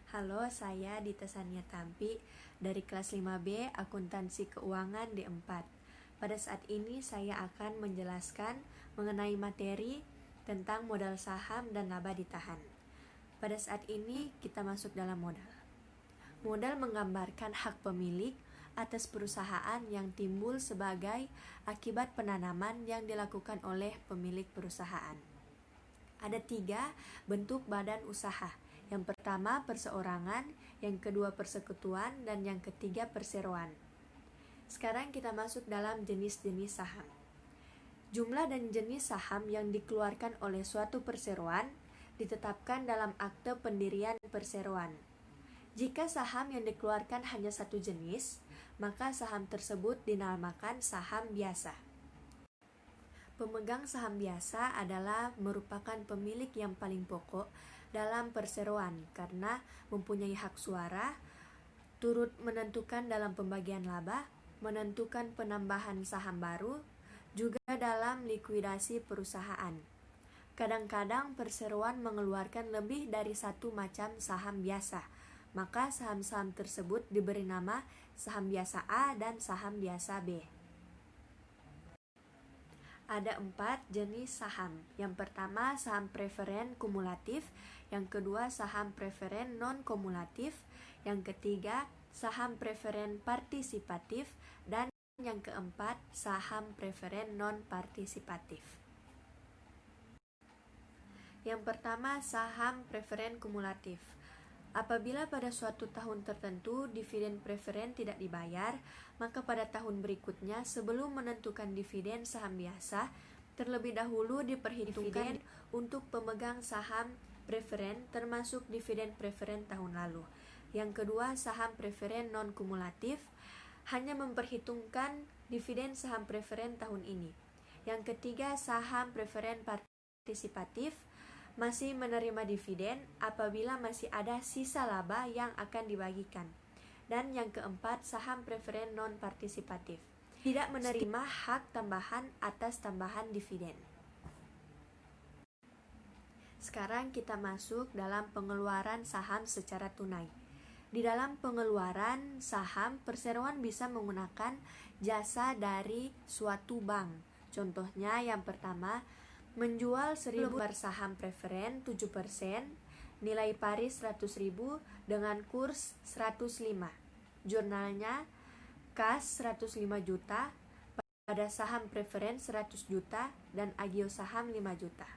Halo, saya Dita Sania Tampi dari kelas 5B Akuntansi Keuangan D4. Pada saat ini saya akan menjelaskan mengenai materi tentang modal saham dan laba ditahan. Pada saat ini kita masuk dalam modal. Modal menggambarkan hak pemilik atas perusahaan yang timbul sebagai akibat penanaman yang dilakukan oleh pemilik perusahaan. Ada 3 bentuk badan usaha. Yang pertama perseorangan, yang kedua persekutuan, dan yang ketiga perseroan. Sekarang kita masuk dalam jenis-jenis saham. Jumlah dan jenis saham yang dikeluarkan oleh suatu perseroan ditetapkan dalam akte pendirian perseroan. Jika saham yang dikeluarkan hanya satu jenis, maka saham tersebut dinamakan saham biasa. Pemegang saham biasa adalah merupakan pemilik yang paling pokok dalam perseroan karena mempunyai hak suara, turut menentukan dalam pembagian laba, menentukan penambahan saham baru, juga dalam likuidasi perusahaan. Kadang-kadang perseroan mengeluarkan lebih dari satu macam saham biasa, maka saham-saham tersebut diberi nama saham biasa A dan saham biasa B. Ada 4 jenis saham. Yang pertama saham preferen kumulatif, yang kedua saham preferen non-kumulatif, yang ketiga saham preferen partisipatif, dan yang keempat saham preferen non-partisipatif. Yang pertama saham preferen kumulatif. Apabila pada suatu tahun tertentu dividen preferen tidak dibayar, maka pada tahun berikutnya sebelum menentukan dividen saham biasa, terlebih dahulu diperhitungkan untuk pemegang saham preferen termasuk dividen preferen tahun lalu. Yang kedua, saham preferen non-kumulatif hanya memperhitungkan dividen saham preferen tahun ini. Yang ketiga, saham preferen partisipatif masih menerima dividen apabila masih ada sisa laba yang akan dibagikan. Dan yang keempat, saham preferen non-partisipatif tidak menerima hak tambahan atas tambahan dividen. Sekarang kita masuk dalam pengeluaran saham secara tunai. Di dalam pengeluaran saham, perseroan bisa menggunakan jasa dari suatu bank. Contohnya yang pertama, menjual 1000 lembar saham preferen 7%, nilai pari 100.000 dengan kurs 105. Jurnalnya kas 105 juta, pada saham preferen 100 juta, dan agio saham 5 juta.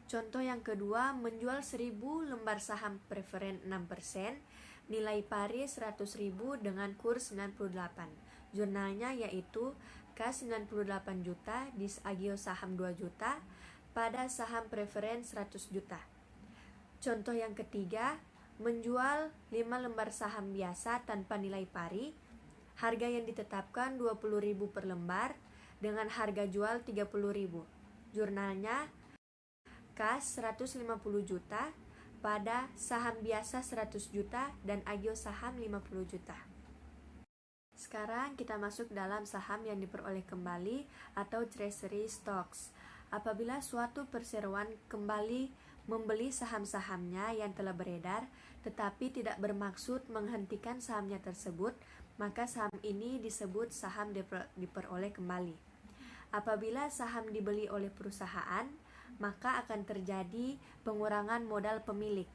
Contoh yang kedua, menjual 1000 lembar saham preferen 6%, nilai pari 100.000 dengan kurs 98. Jurnalnya yaitu kas 98 juta, agio saham 2 juta, pada saham preferen 100 juta. Contoh yang ketiga, menjual 5 lembar saham biasa tanpa nilai pari, harga yang ditetapkan 20.000 per lembar dengan harga jual 30.000. Jurnalnya kas 150 juta, pada saham biasa 100 juta, dan agio saham 50 juta. Sekarang kita masuk dalam saham yang diperoleh kembali atau treasury stocks. Apabila suatu perseroan kembali membeli saham-sahamnya yang telah beredar tetapi tidak bermaksud menghentikan sahamnya tersebut, maka saham ini disebut saham diperoleh kembali. Apabila saham dibeli oleh perusahaan, maka akan terjadi pengurangan modal pemilik.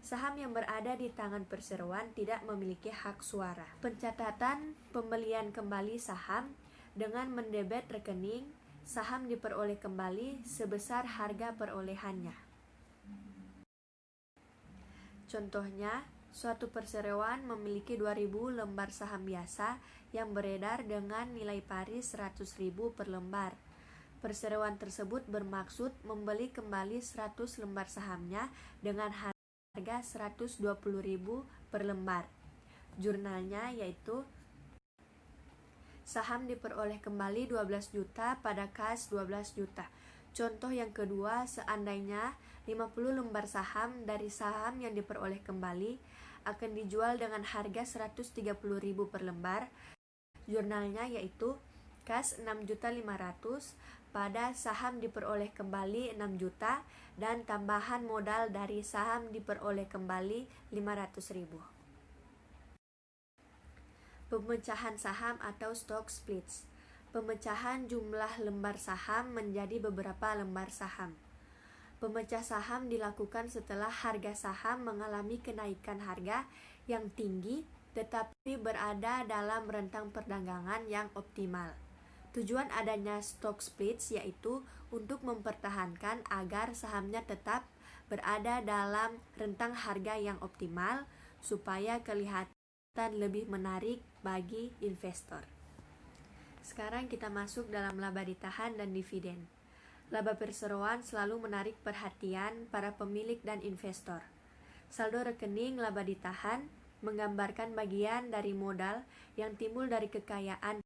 Saham yang berada di tangan perseroan tidak memiliki hak suara. Pencatatan pembelian kembali saham dengan mendebet rekening saham diperoleh kembali sebesar harga perolehannya. Contohnya, suatu perseroan memiliki 2000 lembar saham biasa yang beredar dengan nilai pari 100.000 per lembar. Perseroan tersebut bermaksud membeli kembali 100 lembar sahamnya dengan harga 120.000 per lembar. Jurnalnya yaitu saham diperoleh kembali 12 juta pada kas 12 juta. Contoh yang kedua, seandainya 50 lembar saham dari saham yang diperoleh kembali akan dijual dengan harga 130.000 per lembar. Jurnalnya yaitu kas 6.500.000 pada saham diperoleh kembali 6 juta dan tambahan modal dari saham diperoleh kembali 500.000. Pemecahan saham atau stock splits. Pemecahan jumlah lembar saham menjadi beberapa lembar saham. Pemecah saham dilakukan setelah harga saham mengalami kenaikan harga yang tinggi tetapi berada dalam rentang perdagangan yang optimal. Tujuan adanya stock splits yaitu untuk mempertahankan agar sahamnya tetap berada dalam rentang harga yang optimal supaya kelihatan lebih menarik bagi investor. Sekarang kita masuk dalam laba ditahan dan dividen. Laba perseroan selalu menarik perhatian para pemilik dan investor. Saldo rekening laba ditahan menggambarkan bagian dari modal yang timbul dari kekayaan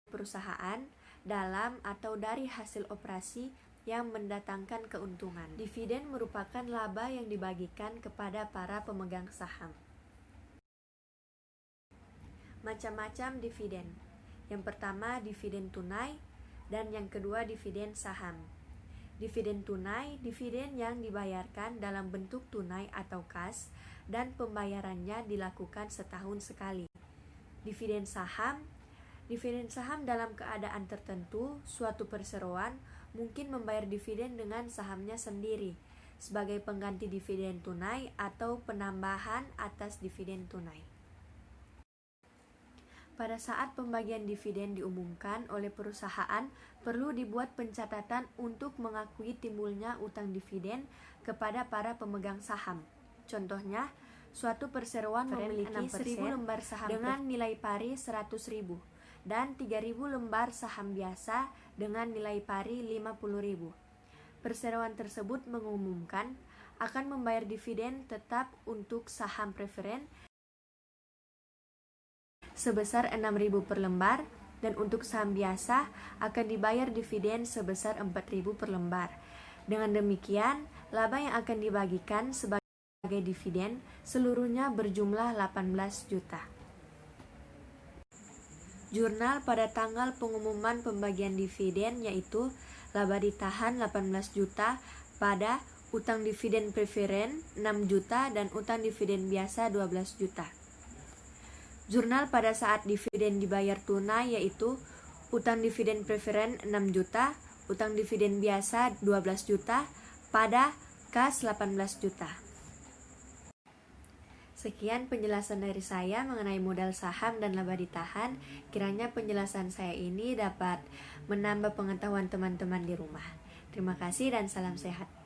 perusahaan dalam atau dari hasil operasi yang mendatangkan keuntungan. Dividen merupakan laba yang dibagikan kepada para pemegang saham. Macam-macam dividen. Yang pertama dividen tunai dan yang kedua dividen saham. Dividen tunai, dividen yang dibayarkan dalam bentuk tunai atau kas dan pembayarannya dilakukan setahun sekali. Dividen saham dalam keadaan tertentu, suatu perseroan mungkin membayar dividen dengan sahamnya sendiri sebagai pengganti dividen tunai atau penambahan atas dividen tunai. Pada saat pembagian dividen diumumkan oleh perusahaan, perlu dibuat pencatatan untuk mengakui timbulnya utang dividen kepada para pemegang saham. Contohnya, suatu perseroan memiliki 1.000 lembar saham dengan nilai pari 100.000 dan 3.000 lembar saham biasa dengan nilai pari 50.000. Perseroan tersebut mengumumkan akan membayar dividen tetap untuk saham preferen sebesar 6.000 per lembar dan untuk saham biasa akan dibayar dividen sebesar 4.000 per lembar. Dengan demikian, laba yang akan dibagikan sebagai dividen seluruhnya berjumlah 18 juta. Jurnal pada tanggal pengumuman pembagian dividen yaitu laba ditahan 18 juta pada utang dividen preferen 6 juta dan utang dividen biasa 12 juta. Jurnal pada saat dividen dibayar tunai yaitu utang dividen preferen 6 juta, utang dividen biasa 12 juta pada kas 18 juta. Sekian penjelasan dari saya mengenai modal saham dan laba ditahan. Kiranya penjelasan saya ini dapat menambah pengetahuan teman-teman di rumah. Terima kasih dan salam sehat.